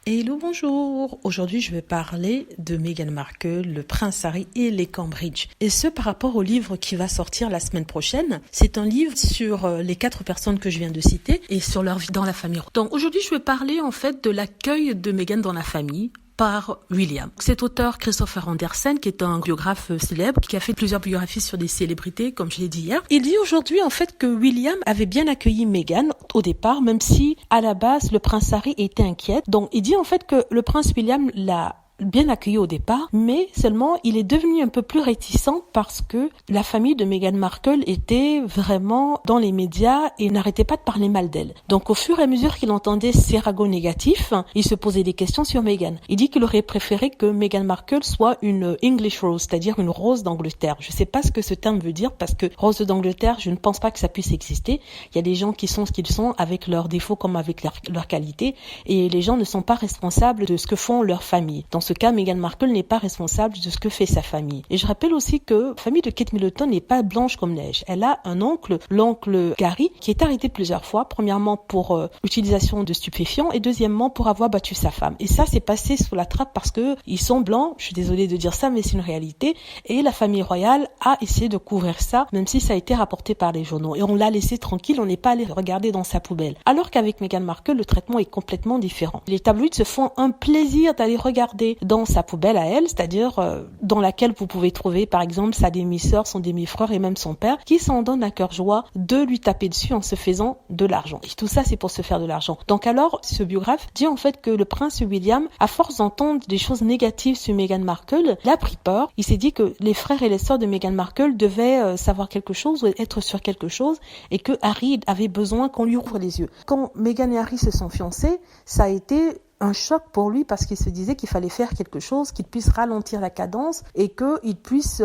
Hello, bonjour. Aujourd'hui, je vais parler de Meghan Markle, le prince Harry et les Cambridge. Et ce, par rapport au livre qui va sortir la semaine prochaine. C'est un livre sur les 4 personnes que je viens de citer et sur leur vie dans la famille. Donc, aujourd'hui, je vais parler, en fait, de l'accueil de Meghan dans la famille par William. Cet auteur, Christopher Andersen, qui est un biographe célèbre, qui a fait plusieurs biographies sur des célébrités, comme je l'ai dit hier, il dit aujourd'hui en fait que William avait bien accueilli Meghan au départ, même si à la base le prince Harry était inquiet. Donc il dit en fait que le prince William l'a bien accueilli au départ, mais seulement il est devenu un peu plus réticent parce que la famille de Meghan Markle était vraiment dans les médias et n'arrêtait pas de parler mal d'elle. Donc au fur et à mesure qu'il entendait ces ragots négatifs, il se posait des questions sur Meghan. Il dit qu'il aurait préféré que Meghan Markle soit une English Rose, c'est-à-dire une rose d'Angleterre. Je sais pas ce que ce terme veut dire parce que rose d'Angleterre, je ne pense pas que ça puisse exister. Il y a des gens qui sont ce qu'ils sont avec leurs défauts comme avec leurs qualités et les gens ne sont pas responsables de ce que font leurs familles. Dans ce cas, Meghan Markle n'est pas responsable de ce que fait sa famille. Et je rappelle aussi que la famille de Kate Middleton n'est pas blanche comme neige. Elle a un oncle, l'oncle Gary, qui est arrêté plusieurs fois. Premièrement pour utilisation de stupéfiants et deuxièmement pour avoir battu sa femme. Et ça, c'est passé sous la trappe parce que ils sont blancs. Je suis désolée de dire ça, mais c'est une réalité. Et la famille royale a essayé de couvrir ça, même si ça a été rapporté par les journaux. Et on l'a laissé tranquille, on n'est pas allé regarder dans sa poubelle. Alors qu'avec Meghan Markle, le traitement est complètement différent. Les tabloïds se font un plaisir d'aller regarder dans sa poubelle à elle, c'est-à-dire dans laquelle vous pouvez trouver par exemple sa demi-sœur, son demi-frère et même son père, qui s'en donnent à cœur joie de lui taper dessus en se faisant de l'argent. Et tout ça, c'est pour se faire de l'argent. Donc alors, ce biographe dit en fait que le prince William, à force d'entendre des choses négatives sur Meghan Markle, il a pris peur. Il s'est dit que les frères et les sœurs de Meghan Markle devaient savoir quelque chose ou être sur quelque chose et que Harry avait besoin qu'on lui ouvre les yeux. Quand Meghan et Harry se sont fiancés, ça a été un choc pour lui parce qu'il se disait qu'il fallait faire quelque chose, qu'il puisse ralentir la cadence et qu'il puisse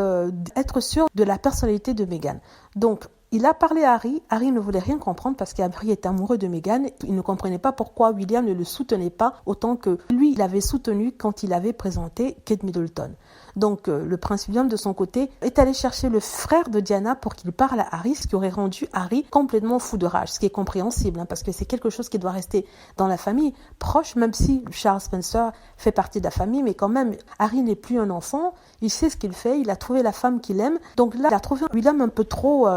être sûr de la personnalité de Meghan. Donc, il a parlé à Harry. Harry ne voulait rien comprendre parce qu'Harry est amoureux de Meghan. Il ne comprenait pas pourquoi William ne le soutenait pas autant que lui, il avait soutenu quand il avait présenté Kate Middleton. Donc, le prince William, de son côté, est allé chercher le frère de Diana pour qu'il parle à Harry, ce qui aurait rendu Harry complètement fou de rage, ce qui est compréhensible, parce que c'est quelque chose qui doit rester dans la famille proche, même si Charles Spencer fait partie de la famille, mais quand même, Harry n'est plus un enfant, il sait ce qu'il fait, il a trouvé la femme qu'il aime. Donc là, il a trouvé William un peu trop...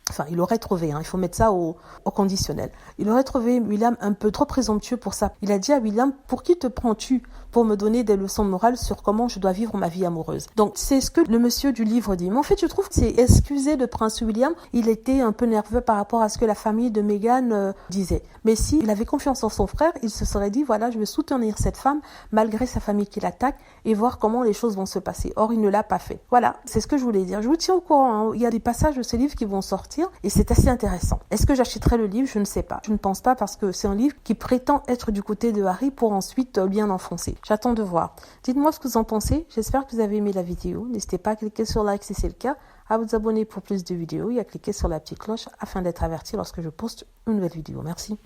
Enfin, il aurait trouvé, il faut mettre ça au conditionnel. Il aurait trouvé William un peu trop présomptueux pour ça. Il a dit à William, pour qui te prends-tu pour me donner des leçons de morale sur comment je dois vivre ma vie amoureuse? Donc, c'est ce que le monsieur du livre dit. Mais en fait, je trouve que c'est excusé de prince William. Il était un peu nerveux par rapport à ce que la famille de Meghan disait. Mais s'il avait confiance en son frère, il se serait dit, voilà, je vais soutenir cette femme malgré sa famille qui l'attaque et voir comment les choses vont se passer. Or, il ne l'a pas fait. Voilà, c'est ce que je voulais dire. Je vous tiens au courant. Il y a des passages de ce livre qui vont sortir et c'est assez intéressant. Est-ce que j'achèterai le livre? Je ne sais pas. Je ne pense pas parce que c'est un livre qui prétend être du côté de Harry pour ensuite bien l'enfoncer. J'attends de voir. Dites-moi ce que vous en pensez. J'espère que vous avez aimé la vidéo. N'hésitez pas à cliquer sur like si c'est le cas, à vous abonner pour plus de vidéos et à cliquer sur la petite cloche afin d'être averti lorsque je poste une nouvelle vidéo. Merci.